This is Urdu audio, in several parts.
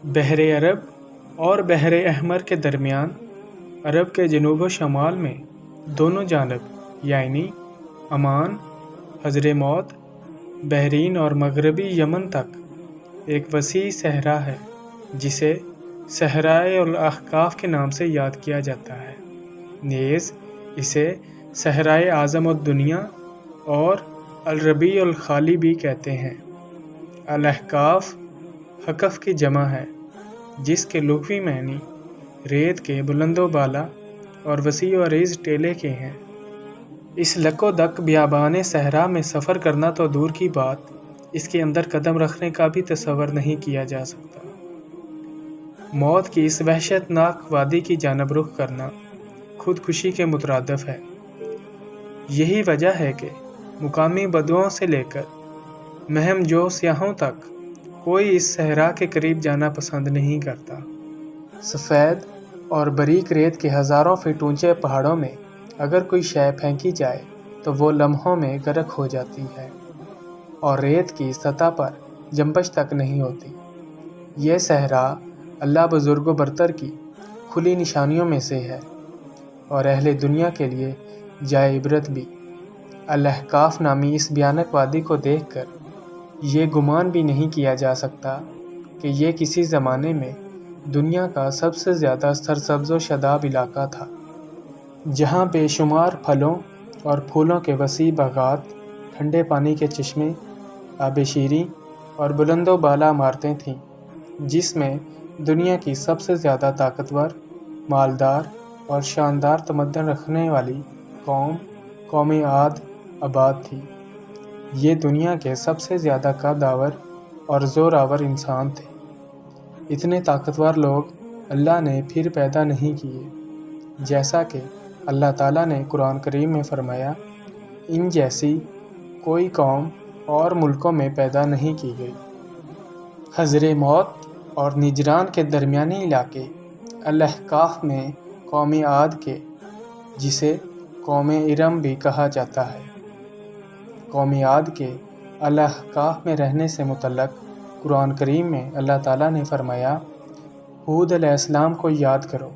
بحر عرب اور بحر احمر کے درمیان عرب کے جنوب و شمال میں دونوں جانب یعنی عمان، حضر موت، بحرین اور مغربی یمن تک ایک وسیع صحرا ہے جسے صحرائے الاحقاف کے نام سے یاد کیا جاتا ہے۔ نیز اسے صحرائے اعظم الدنیا اور الربیع الخالی بھی کہتے ہیں۔ الاحقاف حقف کی جمع ہے جس کے لغوی معنی ریت کے بلند و بالا اور وسیع و عریض ٹیلے کے ہیں۔ اس لک و دک بیابان صحرا میں سفر کرنا تو دور کی بات، اس کے اندر قدم رکھنے کا بھی تصور نہیں کیا جا سکتا۔ موت کی اس وحشت ناک وادی کی جانب رخ کرنا خودکشی کے مترادف ہے۔ یہی وجہ ہے کہ مقامی بدوؤں سے لے کر مہم جو سیاحوں تک کوئی اس صحرا کے قریب جانا پسند نہیں کرتا۔ سفید اور باریک ریت کے ہزاروں فٹ اونچے پہاڑوں میں اگر کوئی شے پھینکی جائے تو وہ لمحوں میں غرق ہو جاتی ہے اور ریت کی سطح پر جنبش تک نہیں ہوتی۔ یہ صحرا اللہ بزرگ و برتر کی کھلی نشانیوں میں سے ہے اور اہل دنیا کے لیے جائے عبرت بھی۔ الاحقاف نامی اس بھیانک وادی کو دیکھ کر یہ گمان بھی نہیں کیا جا سکتا کہ یہ کسی زمانے میں دنیا کا سب سے زیادہ سرسبز و شاداب علاقہ تھا، جہاں بے شمار پھلوں اور پھولوں کے وسیع باغات، ٹھنڈے پانی کے چشمے، آب شیریں اور بلند و بالا عمارتیں تھیں، جس میں دنیا کی سب سے زیادہ طاقتور، مالدار اور شاندار تمدن رکھنے والی قوم عاد آباد تھی۔ یہ دنیا کے سب سے زیادہ قد آور اور زور آور انسان تھے۔ اتنے طاقتور لوگ اللہ نے پھر پیدا نہیں کیے، جیسا کہ اللہ تعالیٰ نے قرآن کریم میں فرمایا، ان جیسی کوئی قوم اور ملکوں میں پیدا نہیں کی گئی۔ حضر موت اور نجران کے درمیانی علاقے الاحقاف میں قوم عاد کے، جسے قوم ارم بھی کہا جاتا ہے، قوم عاد کے الاحقاف میں رہنے سے متعلق قرآن کریم میں اللہ تعالیٰ نے فرمایا، ہود علیہ السلام کو یاد کرو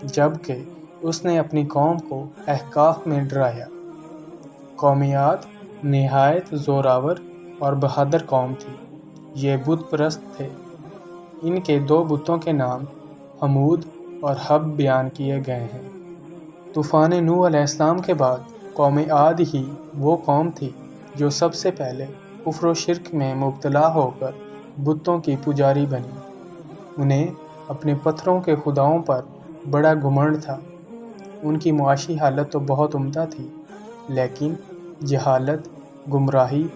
جب کہ اس نے اپنی قوم کو احقاف میں ڈرایا۔ قوم عاد نہایت زوراور اور بہادر قوم تھی۔ یہ بت پرست تھے۔ ان کے دو بتوں کے نام حمود اور حب بیان کیے گئے ہیں۔ طوفان نوح علیہ السلام کے بعد قوم عاد ہی وہ قوم تھی جو سب سے پہلے کفر و شرک میں مبتلا ہو کر بتوں کی پجاری بنی۔ انہیں اپنے پتھروں کے خداؤں پر بڑا گھمنڈ تھا۔ ان کی معاشی حالت تو بہت عمدہ تھی، لیکن جہالت، گمراہی،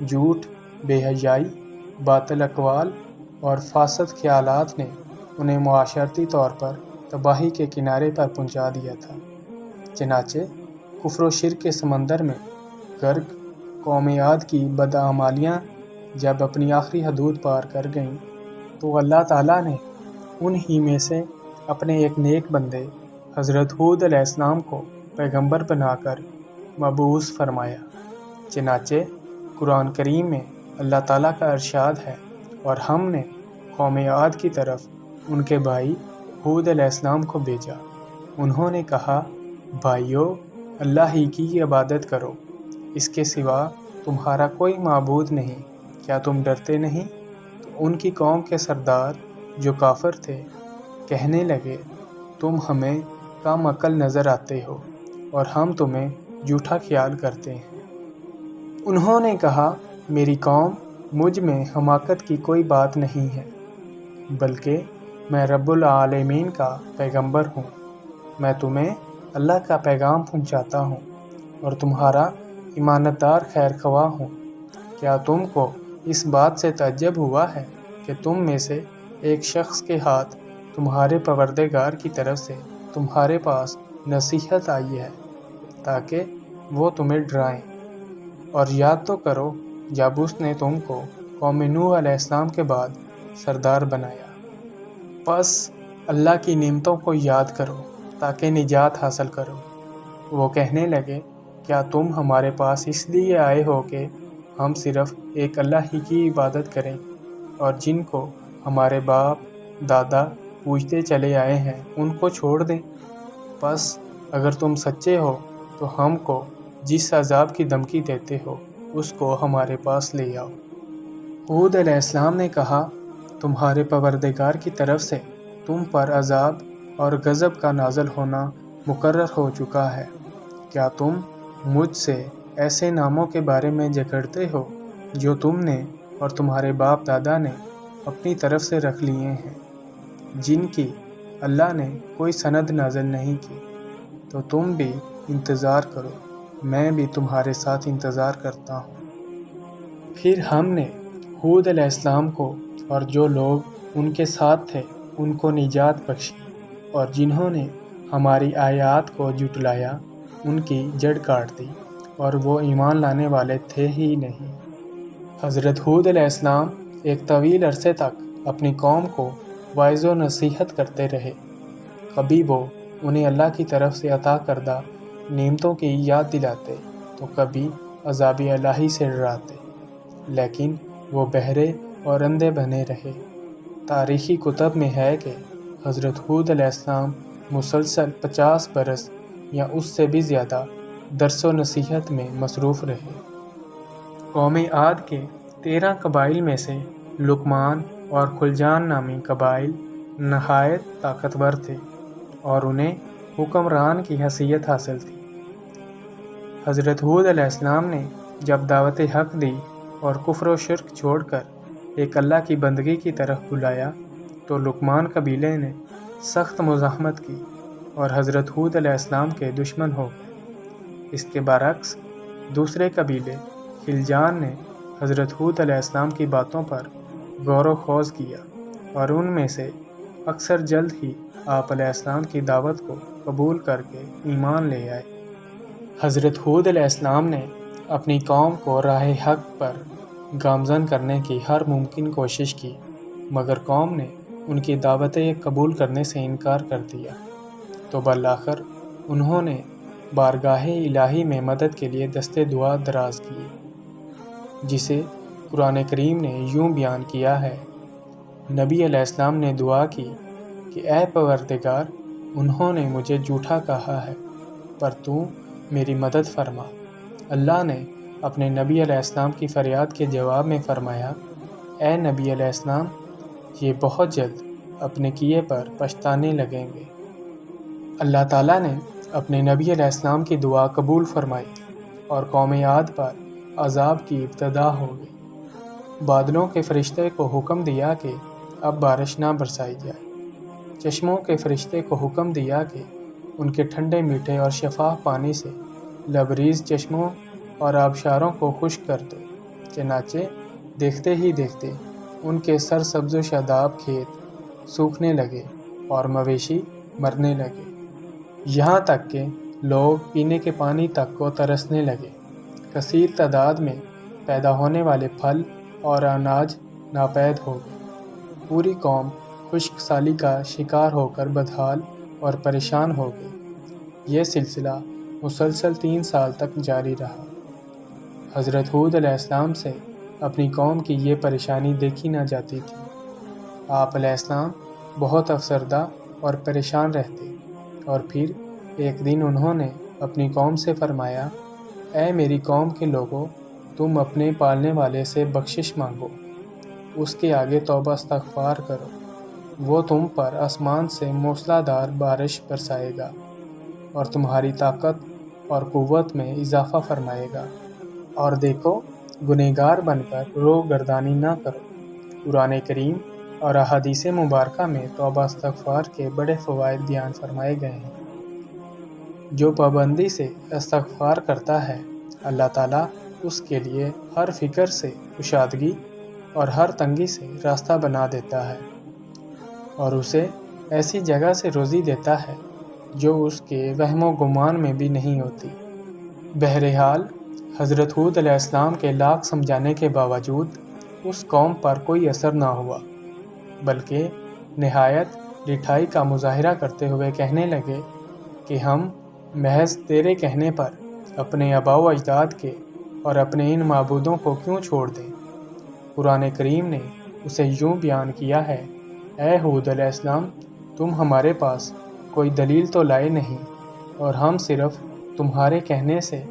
جھوٹ، بے حیائی، باطل اقوال اور فاسد خیالات نے انہیں معاشرتی طور پر تباہی کے کنارے پر پہنچا دیا تھا۔ چنانچہ کفر و شرک کے سمندر میں غرق قوم عاد کی بداعمالیاں جب اپنی آخری حدود پار کر گئیں تو اللہ تعالیٰ نے انہی میں سے اپنے ایک نیک بندے حضرت ہود علیہ السلام کو پیغمبر بنا کر مبعوث فرمایا۔ چنانچہ قرآن کریم میں اللہ تعالیٰ کا ارشاد ہے، اور ہم نے قوم عاد کی طرف ان کے بھائی ہود علیہ السلام کو بھیجا۔ انہوں نے کہا، بھائیو، اللہ ہی کی عبادت کرو، اس کے سوا تمہارا کوئی معبود نہیں، کیا تم ڈرتے نہیں؟ تو ان کی قوم کے سردار جو کافر تھے کہنے لگے، تم ہمیں کم عقل نظر آتے ہو اور ہم تمہیں جھوٹا خیال کرتے ہیں۔ انہوں نے کہا، میری قوم، مجھ میں حماقت کی کوئی بات نہیں ہے، بلکہ میں رب العالمین کا پیغمبر ہوں۔ میں تمہیں اللہ کا پیغام پہنچاتا ہوں اور تمہارا ایمانت دار خیر خواہ ہوں۔ کیا تم کو اس بات سے تعجب ہوا ہے کہ تم میں سے ایک شخص کے ہاتھ تمہارے پروردگار کی طرف سے تمہارے پاس نصیحت آئی ہے تاکہ وہ تمہیں ڈرائیں؟ اور یاد تو کرو جب اس نے تم کو قوم نوح علیہ السلام کے بعد سردار بنایا۔ پس اللہ کی نعمتوں کو یاد کرو تاکہ نجات حاصل کرو۔ وہ کہنے لگے، کیا تم ہمارے پاس اس لیے آئے ہو کہ ہم صرف ایک اللہ ہی کی عبادت کریں اور جن کو ہمارے باپ دادا پوچھتے چلے آئے ہیں ان کو چھوڑ دیں؟ بس اگر تم سچے ہو تو ہم کو جس عذاب کی دھمکی دیتے ہو اس کو ہمارے پاس لے آؤ۔ ہود علیہ السلام نے کہا، تمہارے پروردگار کی طرف سے تم پر عذاب اور غضب کا نازل ہونا مقرر ہو چکا ہے۔ کیا تم مجھ سے ایسے ناموں کے بارے میں جھگڑتے ہو جو تم نے اور تمہارے باپ دادا نے اپنی طرف سے رکھ لیے ہیں، جن کی اللہ نے کوئی سند نازل نہیں کی؟ تو تم بھی انتظار کرو، میں بھی تمہارے ساتھ انتظار کرتا ہوں۔ پھر ہم نے ہود علیہ السلام کو اور جو لوگ ان کے ساتھ تھے ان کو نجات بخشی، اور جنہوں نے ہماری آیات کو جھٹلایا ان کی جڑ کاٹ دی اور وہ ایمان لانے والے تھے ہی نہیں۔ حضرت ہود علیہ السلام ایک طویل عرصے تک اپنی قوم کو واعظ و نصیحت کرتے رہے۔ کبھی وہ انہیں اللہ کی طرف سے عطا کردہ نعمتوں کی یاد دلاتے تو کبھی عذاب الہی سے ڈراتے، لیکن وہ بہرے اور اندھے بنے رہے۔ تاریخی کتب میں ہے کہ حضرت ہود علیہ السلام مسلسل 50 برس یا اس سے بھی زیادہ درس و نصیحت میں مصروف رہے۔ قوم عاد کے 13 قبائل میں سے لقمان اور خلجان نامی قبائل نہایت طاقتور تھے اور انہیں حکمران کی حیثیت حاصل تھی۔ حضرت ہود علیہ السلام نے جب دعوت حق دی اور کفر و شرک چھوڑ کر ایک اللہ کی بندگی کی طرف بلایا تو لقمان قبیلے نے سخت مزاحمت کی اور حضرت ہود علیہ السلام کے دشمن ہو گئے۔ اس کے برعکس دوسرے قبیلے خلجان نے حضرت ہود علیہ السلام کی باتوں پر غور و خوض کیا اور ان میں سے اکثر جلد ہی آپ علیہ السلام کی دعوت کو قبول کر کے ایمان لے آئے۔ حضرت ہود علیہ السلام نے اپنی قوم کو راہ حق پر گامزن کرنے کی ہر ممکن کوشش کی، مگر قوم نے ان کی دعوت قبول کرنے سے انکار کر دیا، تو بالآخر انہوں نے بارگاہ الہی میں مدد کے لیے دست دعا دراز کیے، جسے قرآن کریم نے یوں بیان کیا ہے۔ نبی علیہ السلام نے دعا کی کہ اے پروردگار، انہوں نے مجھے جھوٹا کہا ہے، پر تو میری مدد فرما۔ اللہ نے اپنے نبی علیہ السلام کی فریاد کے جواب میں فرمایا، اے نبی علیہ السلام، یہ بہت جلد اپنے کیے پر پچھتانے لگیں گے۔ اللہ تعالیٰ نے اپنے نبی علیہ السلام کی دعا قبول فرمائی اور قوم عاد پر عذاب کی ابتدا ہو گئی۔ بادلوں کے فرشتے کو حکم دیا کہ اب بارش نہ برسائی جائے، چشموں کے فرشتے کو حکم دیا کہ ان کے ٹھنڈے میٹھے اور شفاف پانی سے لبریز چشموں اور آبشاروں کو خشک کر دو۔ چنانچہ دیکھتے ہی دیکھتے ان کے سرسبز و شاداب کھیت سوکھنے لگے اور مویشی مرنے لگے، یہاں تک کہ لوگ پینے کے پانی تک کو ترسنے لگے۔ کثیر تعداد میں پیدا ہونے والے پھل اور اناج ناپید ہو گئے۔ پوری قوم خشک سالی کا شکار ہو کر بدحال اور پریشان ہو گئی۔ یہ سلسلہ مسلسل 3 سال تک جاری رہا۔ حضرت ہود علیہ السلام سے اپنی قوم کی یہ پریشانی دیکھی نہ جاتی تھی۔ آپ علیہ السلام بہت افسردہ اور پریشان رہتے، اور پھر ایک دن انہوں نے اپنی قوم سے فرمایا، اے میری قوم کے لوگوں، تم اپنے پالنے والے سے بخشش مانگو، اس کے آگے توبہ استغفار کرو، وہ تم پر آسمان سے موسلا دار بارش برسائے گا اور تمہاری طاقت اور قوت میں اضافہ فرمائے گا، اور دیکھو گنہگار بن کر رو گردانی نہ کرو۔ قرآن کریم اور احادیث مبارکہ میں توبہ استغفار کے بڑے فوائد بیان فرمائے گئے ہیں۔ جو پابندی سے استغفار کرتا ہے، اللہ تعالیٰ اس کے لیے ہر فکر سے کشادگی اور ہر تنگی سے راستہ بنا دیتا ہے، اور اسے ایسی جگہ سے روزی دیتا ہے جو اس کے وہم و گمان میں بھی نہیں ہوتی۔ بہرحال حضرت ہود علیہ السلام کے لاکھ سمجھانے کے باوجود اس قوم پر کوئی اثر نہ ہوا، بلکہ نہایت ڈٹھائی کا مظاہرہ کرتے ہوئے کہنے لگے کہ ہم محض تیرے کہنے پر اپنے آباء و اجداد کے اور اپنے ان معبودوں کو کیوں چھوڑ دیں؟ قرآن کریم نے اسے یوں بیان کیا ہے، اے ہود علیہ السلام، تم ہمارے پاس کوئی دلیل تو لائے نہیں، اور ہم صرف تمہارے کہنے سے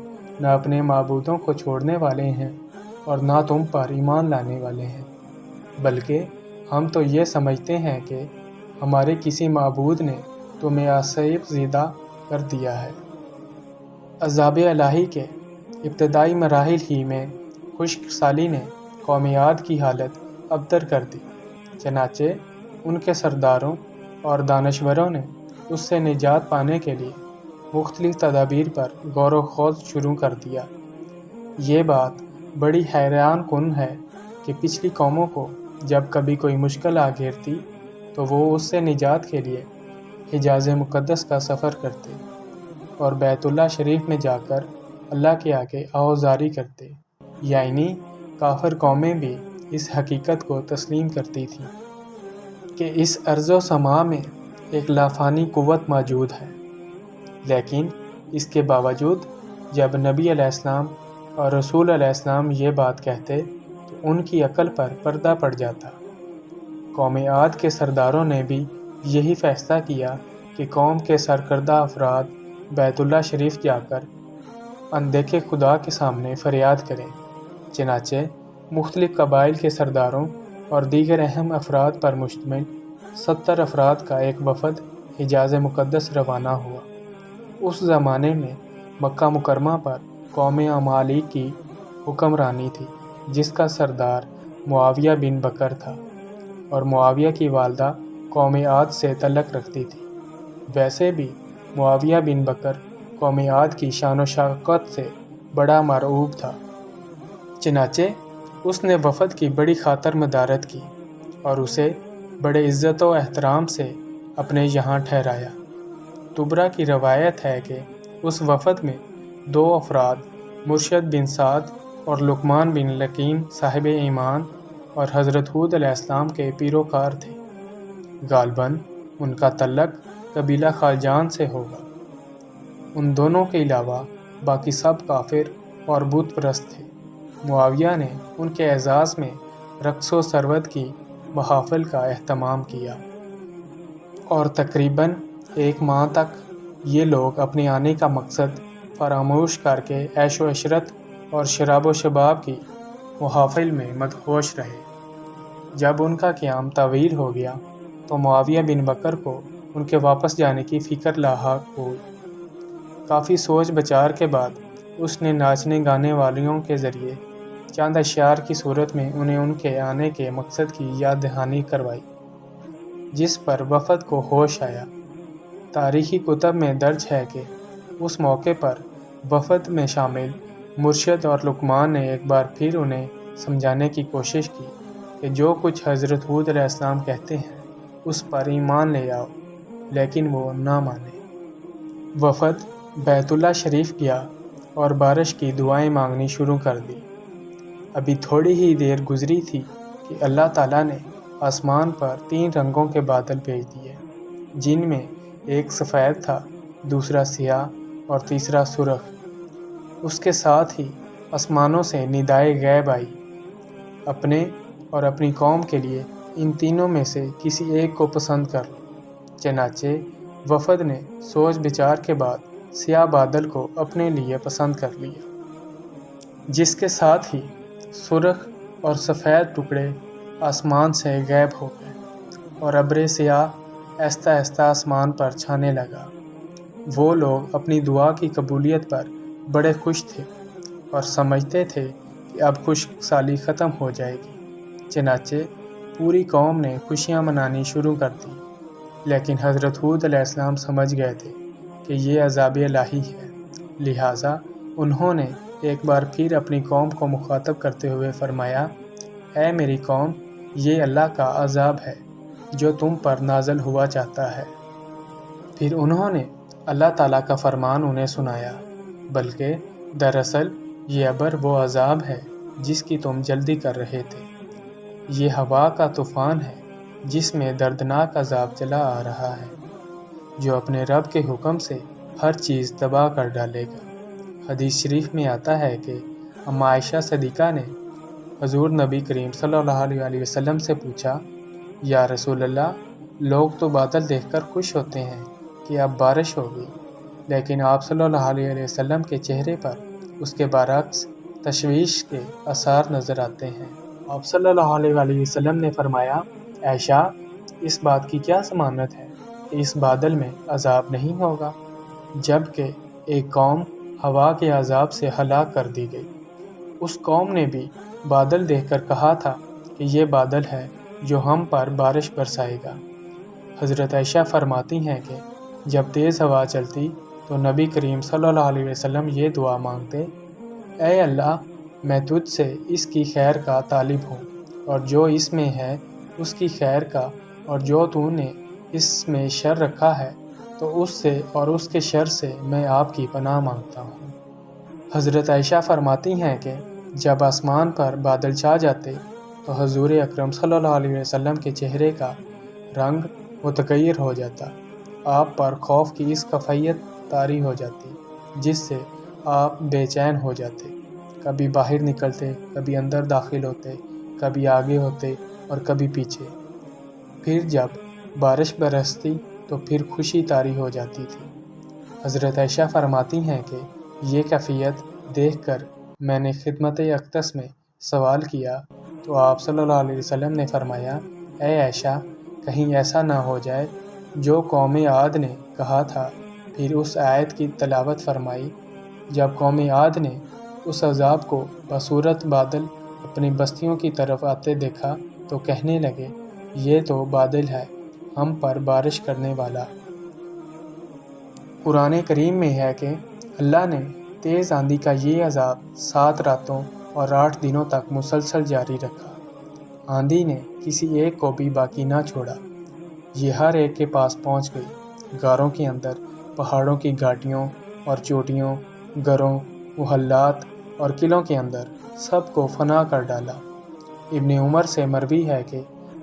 نہ اپنے معبودوں کو چھوڑنے والے ہیں اور نہ تم پر ایمان لانے والے ہیں، بلکہ ہم تو یہ سمجھتے ہیں کہ ہمارے کسی معبود نے تمہیں آسیب زدہ کر دیا ہے۔ عذاب الہی کے ابتدائی مراحل ہی میں خشک سالی نے قوم عاد کی حالت ابتر کر دی، چنانچہ ان کے سرداروں اور دانشوروں نے اس سے نجات پانے کے لیے مختلف تدابیر پر غور و خوض شروع کر دیا۔ یہ بات بڑی حیران کن ہے کہ پچھلی قوموں کو جب کبھی کوئی مشکل آ گھیرتی تو وہ اس سے نجات کے لیے حجاز مقدس کا سفر کرتے اور بیت اللہ شریف میں جا کر اللہ کے آگے آہوازاری کرتے، یعنی کافر قومیں بھی اس حقیقت کو تسلیم کرتی تھیں کہ اس ارض و سماء میں ایک لافانی قوت موجود ہے، لیکن اس کے باوجود جب نبی علیہ السلام اور رسول علیہ السلام یہ بات کہتے تو ان کی عقل پر پردہ پڑ جاتا۔ قوم عاد کے سرداروں نے بھی یہی فیصلہ کیا کہ قوم کے سرکردہ افراد بیت اللہ شریف جا کر اندیکھے خدا کے سامنے فریاد کریں، چنانچہ مختلف قبائل کے سرداروں اور دیگر اہم افراد پر مشتمل 70 افراد کا ایک وفد حجاز مقدس روانہ ہوا۔ اس زمانے میں مکہ مکرمہ پر قوم عمالیق کی حکمرانی تھی، جس کا سردار معاویہ بن بکر تھا، اور معاویہ کی والدہ قوم عاد سے تعلق رکھتی تھی۔ ویسے بھی معاویہ بن بکر قوم عاد کی شان و شوکت سے بڑا مرعوب تھا، چنانچہ اس نے وفد کی بڑی خاطر مدارت کی اور اسے بڑے عزت و احترام سے اپنے یہاں ٹھہرایا۔ طبرہ کی روایت ہے کہ اس وفد میں 2 افراد مرشد بن سعد اور لقمان بن لقیم صاحب ایمان اور حضرت ہود علیہ السلام کے پیروکار تھے۔ غالباً ان کا تعلق قبیلہ خالجان سے ہوگا۔ ان دونوں کے علاوہ باقی سب کافر اور بت پرست تھے۔ معاویہ نے ان کے اعزاز میں رقص و سرود کی محافل کا اہتمام کیا، اور تقریباً 1 ماہ تک یہ لوگ اپنے آنے کا مقصد فراموش کر کے عیش و عشرت اور شراب و شباب کی محافل میں مدہوش رہے۔ جب ان کا قیام طویل ہو گیا تو معاویہ بن بکر کو ان کے واپس جانے کی فکر لاحق ہوئی۔ کافی سوچ بچار کے بعد اس نے ناچنے گانے والیوں کے ذریعے چند اشعار کی صورت میں انہیں ان کے آنے کے مقصد کی یاد دہانی کروائی، جس پر وفد کو ہوش آیا۔ تاریخی کتب میں درج ہے کہ اس موقع پر وفد میں شامل مرشد اور لقمان نے ایک بار پھر انہیں سمجھانے کی کوشش کی کہ جو کچھ حضرت ہود علیہ السلام کہتے ہیں اس پر ایمان لے آؤ، لیکن وہ نہ مانے۔ وفد بیت اللہ شریف گیا اور بارش کی دعائیں مانگنی شروع کر دی۔ ابھی تھوڑی ہی دیر گزری تھی کہ اللہ تعالیٰ نے آسمان پر 3 رنگوں کے بادل بھیج دیے، جن میں ایک سفید تھا، دوسرا سیاہ اور تیسرا سرخ۔ اس کے ساتھ ہی آسمانوں سے ندائے غیب آئی، اپنے اور اپنی قوم کے لیے ان تینوں میں سے کسی ایک کو پسند کر لو۔ چنانچہ وفد نے سوچ بچار کے بعد سیاہ بادل کو اپنے لیے پسند کر لیا، جس کے ساتھ ہی سرخ اور سفید ٹکڑے آسمان سے غائب ہو گئے اور ابر سیاہ آہستہ آہستہ آسمان پر چھانے لگا۔ وہ لوگ اپنی دعا کی قبولیت پر بڑے خوش تھے اور سمجھتے تھے کہ اب خشک سالی ختم ہو جائے گی، چنانچہ پوری قوم نے خوشیاں منانی شروع کر دی۔ لیکن حضرت ہود علیہ السلام سمجھ گئے تھے کہ یہ عذاب الہی ہے، لہٰذا انہوں نے ایک بار پھر اپنی قوم کو مخاطب کرتے ہوئے فرمایا، اے میری قوم، یہ اللہ کا عذاب ہے جو تم پر نازل ہوا چاہتا ہے۔ پھر انہوں نے اللہ تعالیٰ کا فرمان انہیں سنایا، بلکہ دراصل یہ ابر وہ عذاب ہے جس کی تم جلدی کر رہے تھے۔ یہ ہوا کا طوفان ہے جس میں دردناک عذاب چلا آ رہا ہے، جو اپنے رب کے حکم سے ہر چیز تباہ کر ڈالے گا۔ حدیث شریف میں آتا ہے کہ اما عائشہ صدیقہ نے حضور نبی کریم صلی اللہ علیہ وسلم سے پوچھا یا رسول اللہ، لوگ تو بادل دیکھ کر خوش ہوتے ہیں کہ اب بارش ہوگی، لیکن آپ صلی اللہ علیہ وسلم کے چہرے پر اس کے برعکس تشویش کے آثار نظر آتے ہیں۔ آپ صلی اللہ علیہ وسلم نے فرمایا، عائشہ، اس بات کی کیا ضمانت ہے کہ اس بادل میں عذاب نہیں ہوگا؟ جبکہ ایک قوم ہوا کے عذاب سے ہلاک کر دی گئی، اس قوم نے بھی بادل دیکھ کر کہا تھا کہ یہ بادل ہے جو ہم پر بارش برسائے گا۔ حضرت عائشہ فرماتی ہیں کہ جب تیز ہوا چلتی تو نبی کریم صلی اللہ علیہ وسلم یہ دعا مانگتے، اے اللہ، میں تجھ سے اس کی خیر کا طالب ہوں، اور جو اس میں ہے اس کی خیر کا، اور جو تو نے اس میں شر رکھا ہے تو اس سے اور اس کے شر سے میں آپ کی پناہ مانگتا ہوں۔ حضرت عائشہ فرماتی ہیں کہ جب آسمان پر بادل چھا جاتے تو حضور اکرم صلی اللہ علیہ وسلم کے چہرے کا رنگ متغیر ہو جاتا، آپ پر خوف کی اس کیفیت طاری ہو جاتی جس سے آپ بے چین ہو جاتے، کبھی باہر نکلتے، کبھی اندر داخل ہوتے، کبھی آگے ہوتے اور کبھی پیچھے۔ پھر جب بارش برستی تو پھر خوشی طاری ہو جاتی تھی۔ حضرت عائشہ فرماتی ہیں کہ یہ کیفیت دیکھ کر میں نے خدمت اقدس میں سوال کیا تو آپ صلی اللہ علیہ وسلم نے فرمایا، اے عائشہ، کہیں ایسا نہ ہو جائے جو قوم عاد نے کہا تھا۔ پھر اس آیت کی تلاوت فرمائی، جب قوم عاد نے اس عذاب کو بصورت بادل اپنی بستیوں کی طرف آتے دیکھا تو کہنے لگے، یہ تو بادل ہے ہم پر بارش کرنے والا۔ قرآن کریم میں ہے کہ اللہ نے تیز آندھی کا یہ عذاب 7 راتوں اور 8 دنوں تک مسلسل جاری رکھا۔ آندھی نے کسی ایک کو بھی باقی نہ چھوڑا، یہ ہر ایک کے پاس پہنچ گئی، غاروں کے اندر، پہاڑوں کی گھاٹیوں اور چوٹیوں، گھروں، محلات اور قلعوں کے اندر، سب کو فنا کر ڈالا۔ ابن عمر سے مروی ہے کہ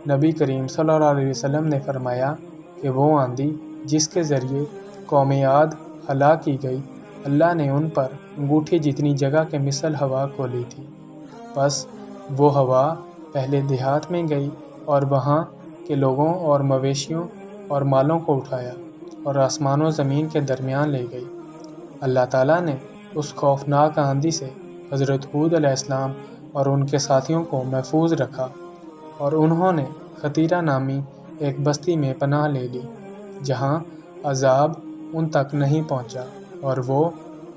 نبی کریم صلی اللہ علیہ وسلم نے فرمایا کہ وہ آندھی جس کے ذریعے قوم عاد ہلاک کی گئی، اللہ نے ان پر انگوٹھی جتنی جگہ کے مثل ہوا کو لی تھی، بس وہ ہوا پہلے دیہات میں گئی اور وہاں کے لوگوں اور مویشیوں اور مالوں کو اٹھایا اور آسمان و زمین کے درمیان لے گئی۔ اللہ تعالیٰ نے اس خوفناک آندھی سے حضرت ہود علیہ السلام اور ان کے ساتھیوں کو محفوظ رکھا، اور انہوں نے خطیرہ نامی ایک بستی میں پناہ لے لی جہاں عذاب ان تک نہیں پہنچا اور وہ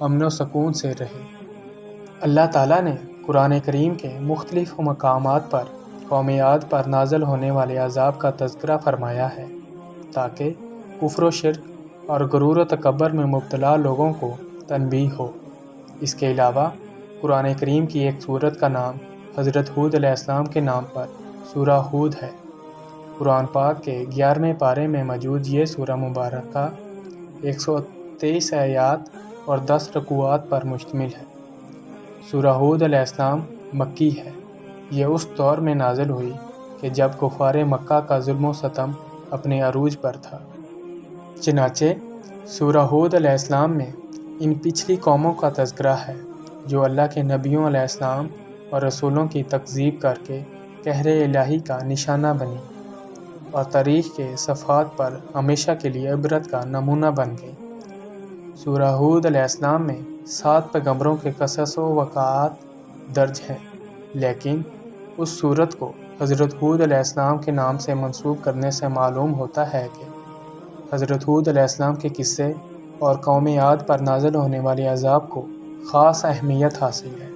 امن و سکون سے رہے۔ اللہ تعالیٰ نے قرآن کریم کے مختلف مقامات پر قوم عاد پر نازل ہونے والے عذاب کا تذکرہ فرمایا ہے تاکہ کفر و شرک اور غرور و تکبر میں مبتلا لوگوں کو تنبیہ ہو۔ اس کے علاوہ قرآن کریم کی ایک سورت کا نام حضرت ہود علیہ السلام کے نام پر سورہ ہود ہے۔ قرآن پاک کے 11ویں پارے میں موجود یہ سورہ مبارکہ 123 آیات اور 10 رکوعات پر مشتمل ہے۔ سورہ ہود علیہ السلام مکی ہے۔ یہ اس دور میں نازل ہوئی کہ جب کفار مکہ کا ظلم و ستم اپنے عروج پر تھا۔ چنانچہ سورہ ہود علیہ السلام میں ان پچھلی قوموں کا تذکرہ ہے جو اللہ کے نبیوں علیہ السلام اور رسولوں کی تکذیب کر کے قہر الہی کا نشانہ بنی اور تاریخ کے صفحات پر ہمیشہ کے لیے عبرت کا نمونہ بن گئی۔ سورہ ہود علیہ السلام میں 7 پیغمبروں کے قصص و واقعات درج ہیں، لیکن اس سورت کو حضرت ہود علیہ السلام کے نام سے منسوب کرنے سے معلوم ہوتا ہے کہ حضرت ہود علیہ السلام کے قصے اور قوم عاد پر نازل ہونے والے عذاب کو خاص اہمیت حاصل ہے۔